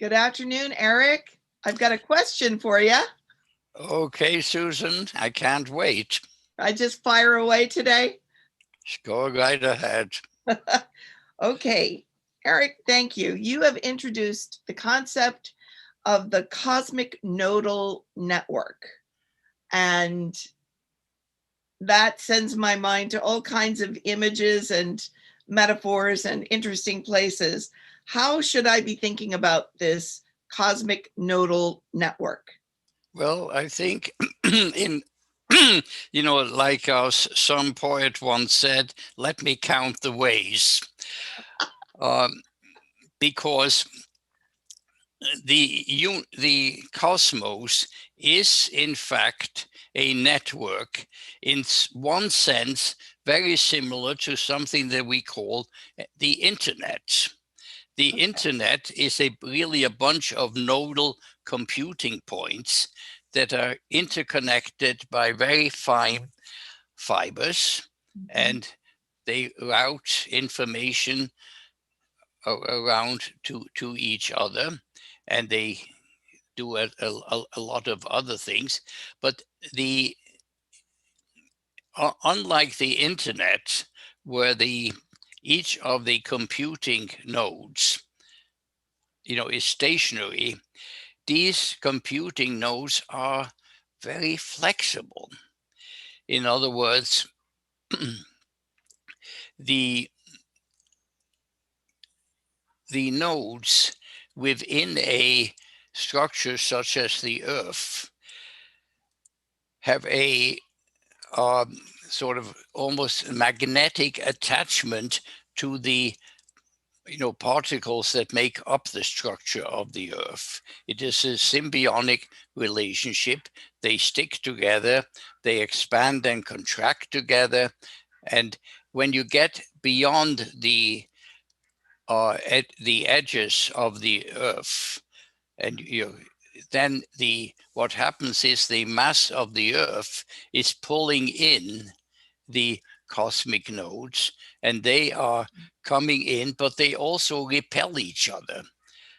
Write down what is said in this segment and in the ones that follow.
Good afternoon, Eric. I've got a question for you. Okay, Susan, I can't wait. I just fire away today. Go right ahead. Okay, Eric, thank you. You have introduced the concept of the cosmic nodal network. And that sends my mind to all kinds of images and metaphors and interesting places. How should I be thinking about this cosmic nodal network? Well, I think in like some poet once said, let me count the ways. Because the cosmos is in fact a network in one sense very similar to something that we call the internet. The internet is really a bunch of nodal computing points that are interconnected by very fine fibers, and they route information around to each other, and they do a lot of other things. But the unlike the internet, where each of the computing nodes is stationary, these computing nodes are very flexible. In other words, the the nodes within a structure such as the Earth have a sort of almost magnetic attachment to the particles that make up the structure of the Earth. It is a symbiotic relationship. They stick together, they expand and contract together. And when you get beyond the edges of the Earth, and then what happens is the mass of the Earth is pulling in the cosmic nodes, and they are coming in, but they also repel each other.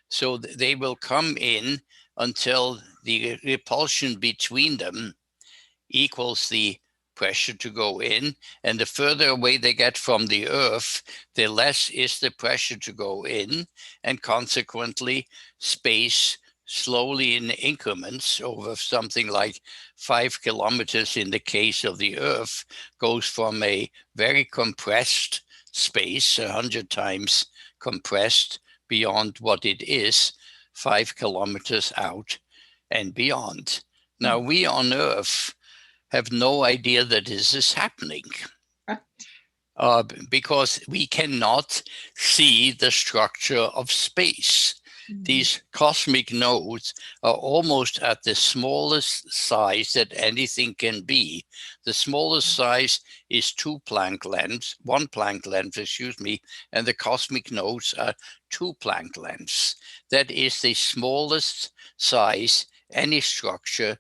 So they will come in until the repulsion between them equals the pressure to go in. And the further away they get from the Earth, the less is the pressure to go in. And consequently, space slowly in increments over something like 5 kilometers in the case of the Earth goes from a very compressed space, 100 times compressed beyond what it is, 5 kilometers out and beyond. Now, we on Earth have no idea that this is happening. Because we cannot see the structure of space. These cosmic nodes are almost at the smallest size that anything can be. The smallest size is one Planck length, and the cosmic nodes are 2 Planck lengths. That is the smallest size any structure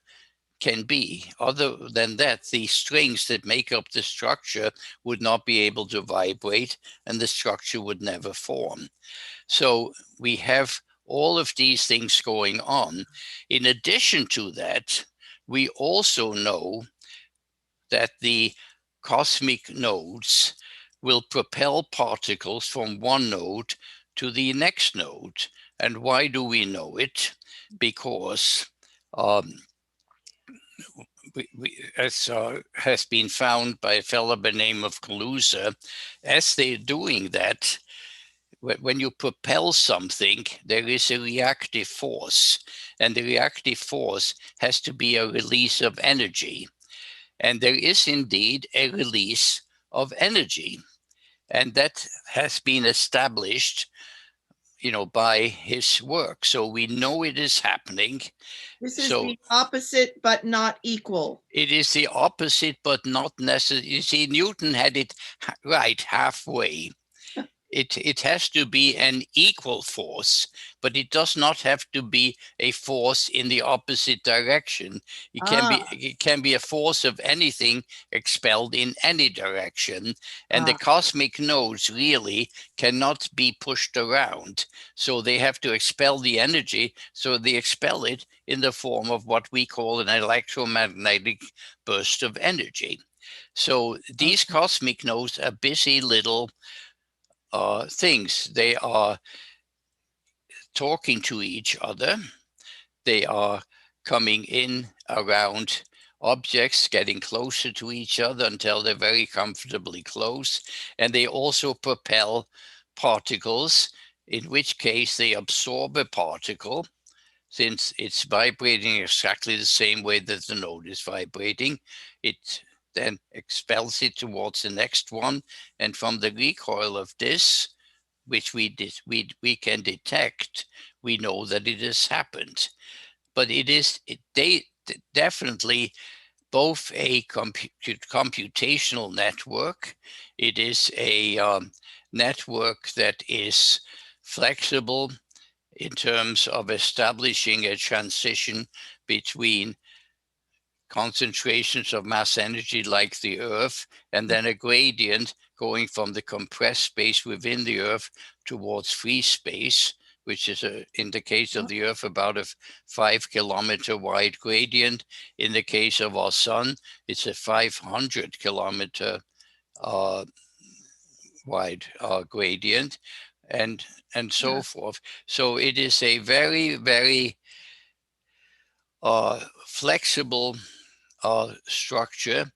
can be. Other than that, the strings that make up the structure would not be able to vibrate, and the structure would never form. So we have all of these things going on. In addition to that, we also know that the cosmic nodes will propel particles from one node to the next node. And why do we know it? Because as has been found by a fellow by the name of Kaluza, as they're doing that, when you propel something, there is a reactive force, and the reactive force has to be a release of energy. And there is indeed a release of energy, and that has been established by his work. So we know it is happening. This is the opposite, but not equal. It is the opposite, but not necessary. You see, Newton had it right halfway. it has to be an equal force, but it does not have to be a force in the opposite direction. It can be a force of anything expelled in any direction, and the cosmic nodes really cannot be pushed around. So they have to expel the energy, so they expel it in the form of what we call an electromagnetic burst of energy. So these cosmic nodes are busy little things. They are talking to each other. They are coming in around objects, getting closer to each other until they're very comfortably close. And they also propel particles, in which case they absorb a particle. Since it's vibrating exactly the same way that the node is vibrating, it then expels it towards the next one. And from the recoil of this, which we can detect, we know that it has happened. But they definitely both a computational network. It is a network that is flexible in terms of establishing a transition between concentrations of mass energy like the Earth, and then a gradient going from the compressed space within the Earth towards free space, which is, in the case of the Earth, about a 5-kilometer wide gradient. In the case of our sun, it's a 500-kilometer wide gradient, and so forth. So it is a very, very flexible structure,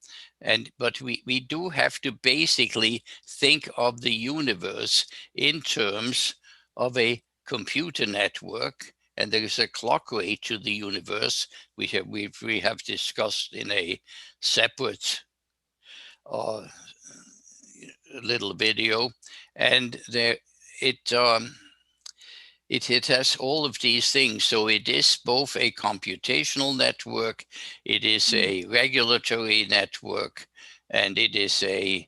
but we do have to basically think of the universe in terms of a computer network, and there is a clock rate to the universe. We have discussed in a separate little video, and there it has all of these things. So it is both a computational network, it is a regulatory network, and it is a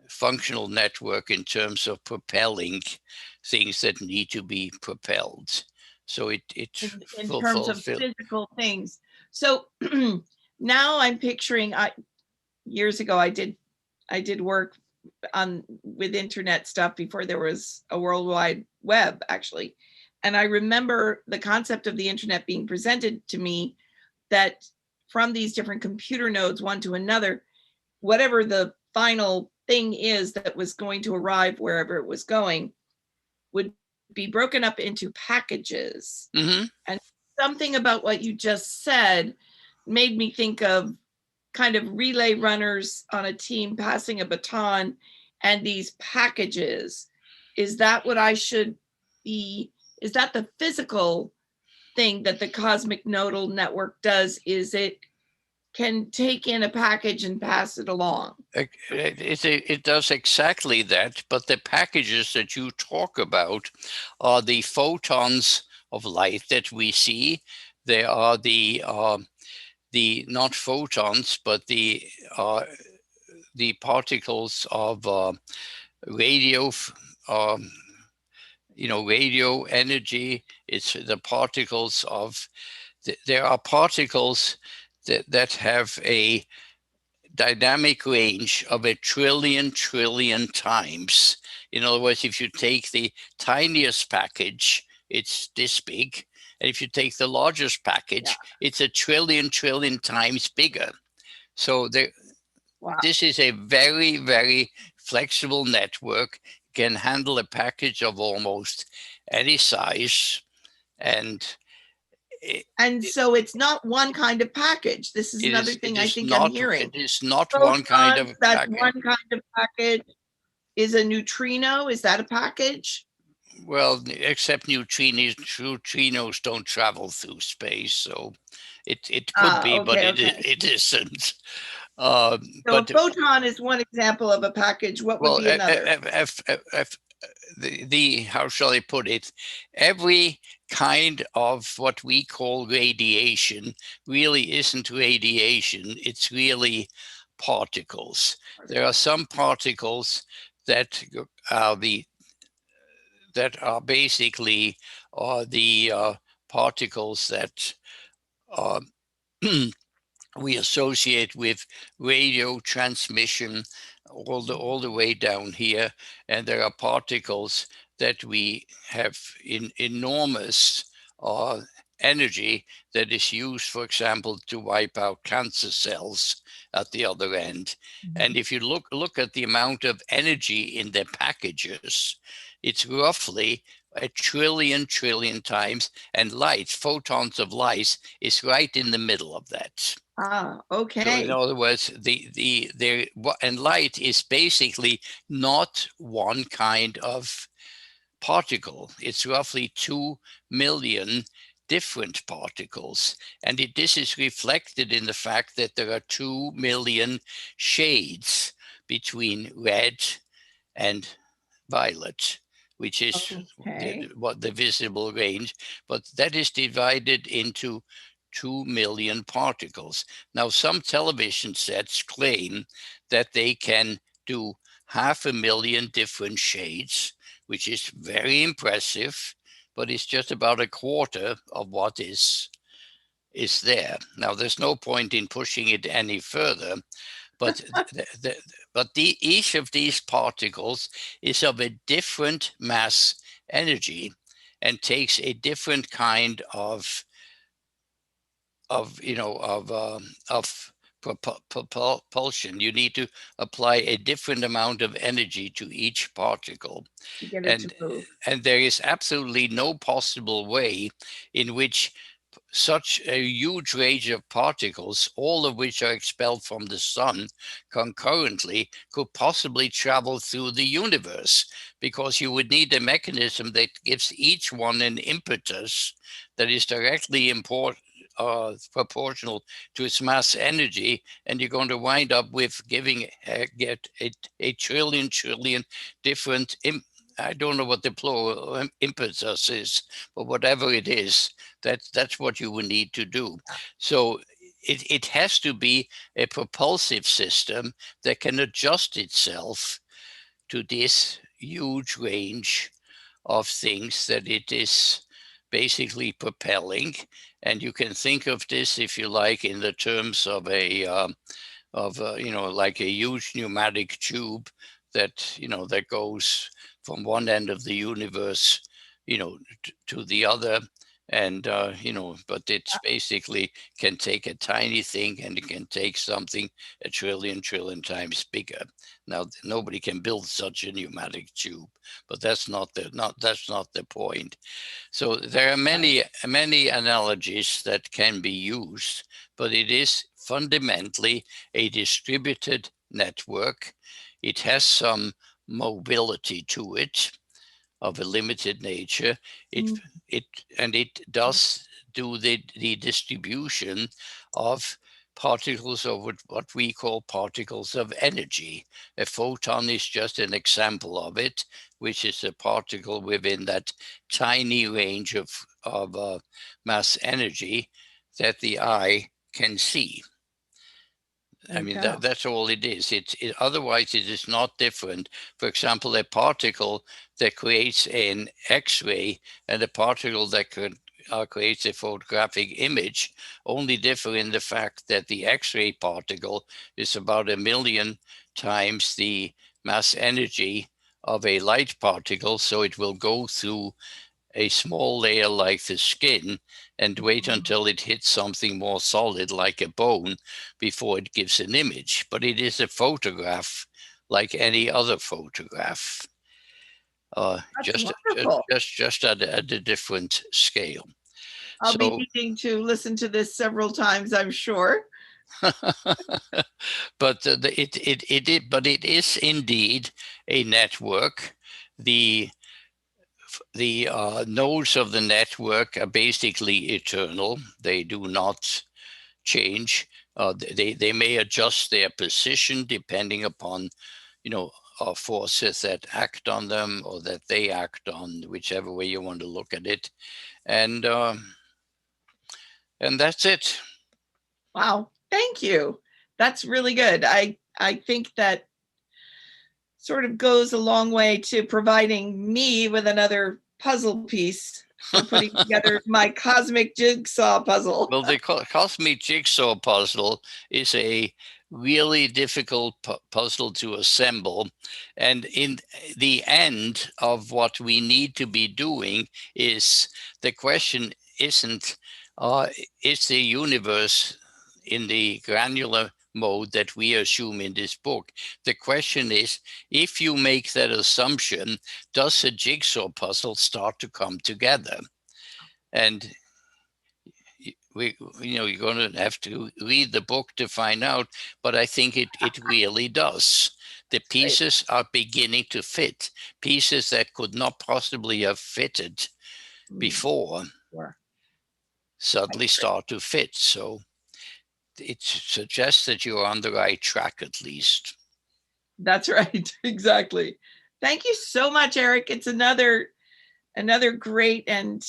functional network in terms of propelling things that need to be propelled. So it in terms of physical things. So now I'm picturing, years ago I did work with internet stuff before there was a World Wide Web, actually. And I remember the concept of the internet being presented to me, that from these different computer nodes, one to another, whatever the final thing is that was going to arrive wherever it was going would be broken up into packages. Mm-hmm. And something about what you just said made me think of kind of relay runners on a team passing a baton and these packages. Is that what I should be? Is that the physical thing that the cosmic nodal network does? Is it can take in a package and pass it along? It does exactly that, but the packages that you talk about are the photons of light that we see. They are the not photons, but the particles of radio, radio energy. It's the particles of, there are particles that have a dynamic range of 1 trillion times. In other words, if you take the tiniest package, it's this big. And if you take the largest package, it's 1 trillion times bigger. So this is a very, very flexible network, can handle a package of almost any size. And so it's not one kind of package. This is another thing I think I'm hearing. It is not one kind of package. One kind of package is a neutrino. Is that a package? Well, except neutrinos don't travel through space, so it could be, but it isn't. So a photon is one example of a package. What would be another? How shall I put it? Every kind of what we call radiation really isn't radiation. It's really particles. There are some particles that are the that are basically the particles that we associate with radio transmission all the way down here. And there are particles that we have in enormous uh, energy that is used, for example, to wipe out cancer cells at the other end. And if you look at the amount of energy in their packages, it's roughly a trillion times, and light, photons of light, is right in the middle of that. Ah, So in okay. other words, and light is basically not one kind of particle. It's roughly 2 million different particles. And this is reflected in the fact that there are 2 million shades between red and violet, which is Okay. what the visible range, but that is divided into 2 million particles. Now, some television sets claim that they can do 500,000 different shades, which is very impressive, but it's just about a quarter of what is there. Now, there's no point in pushing it any further, but each of these particles is of a different mass energy and takes a different kind of propulsion. You need to apply a different amount of energy to each particle, To get it to and move. there is absolutely no possible way in which such a huge range of particles, all of which are expelled from the sun concurrently, could possibly travel through the universe, because you would need a mechanism that gives each one an impetus that is directly proportional to its mass energy, and you're going to wind up with get a trillion different I don't know what the plural impetus is, but whatever it is, that's what you will need to do. So it has to be a propulsive system that can adjust itself to this huge range of things that it is basically propelling. And you can think of this, if you like, in the terms of like a huge pneumatic tube that that goes from one end of the universe, to the other. And but it's basically can take a tiny thing and it can take something a trillion times bigger. Now nobody can build such a pneumatic tube, but that's not the point. So there are Right. many analogies that can be used, but it is fundamentally a distributed network. It has some mobility to it of a limited nature. It Mm, it and it does do the distribution of particles of what we call particles of energy. A photon is just an example of it, which is a particle within that tiny range of mass energy that the eye can see. there I you mean, go. that's all it is. Otherwise, it is not different. For example, a particle that creates an X-ray and a particle that creates a photographic image only differ in the fact that the X-ray particle is about 1 million times the mass energy of a light particle. So it will go through a small layer like the skin and wait until it hits something more solid like a bone before it gives an image. But it is a photograph like any other photograph, That's wonderful. just at a different scale. I'll be So, needing to listen to this several times, I'm sure. but but it is indeed a network. The nodes of the network are basically eternal. They do not change. They may adjust their position depending upon, forces that act on them or that they act on, whichever way you want to look at it. And that's it. Wow. Thank you. That's really good. I think that sort of goes a long way to providing me with another puzzle piece for putting together my cosmic jigsaw puzzle. Well, the cosmic jigsaw puzzle is a really difficult puzzle to assemble. And in the end of what we need to be doing is the question isn't, is the universe in the granular mode that we assume in this book? The question is, if you make that assumption, does a jigsaw puzzle start to come together? And you're going to have to read the book to find out, but I think it really does. The pieces are beginning to fit. Pieces that could not possibly have fitted before suddenly start to fit. So it suggests that you're on the right track, at least. That's right. Exactly. Thank you so much, Eric. It's another great and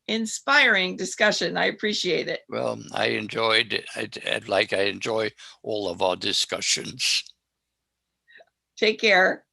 inspiring discussion. I appreciate it. Well, I enjoyed it, like I enjoy all of our discussions. Take care.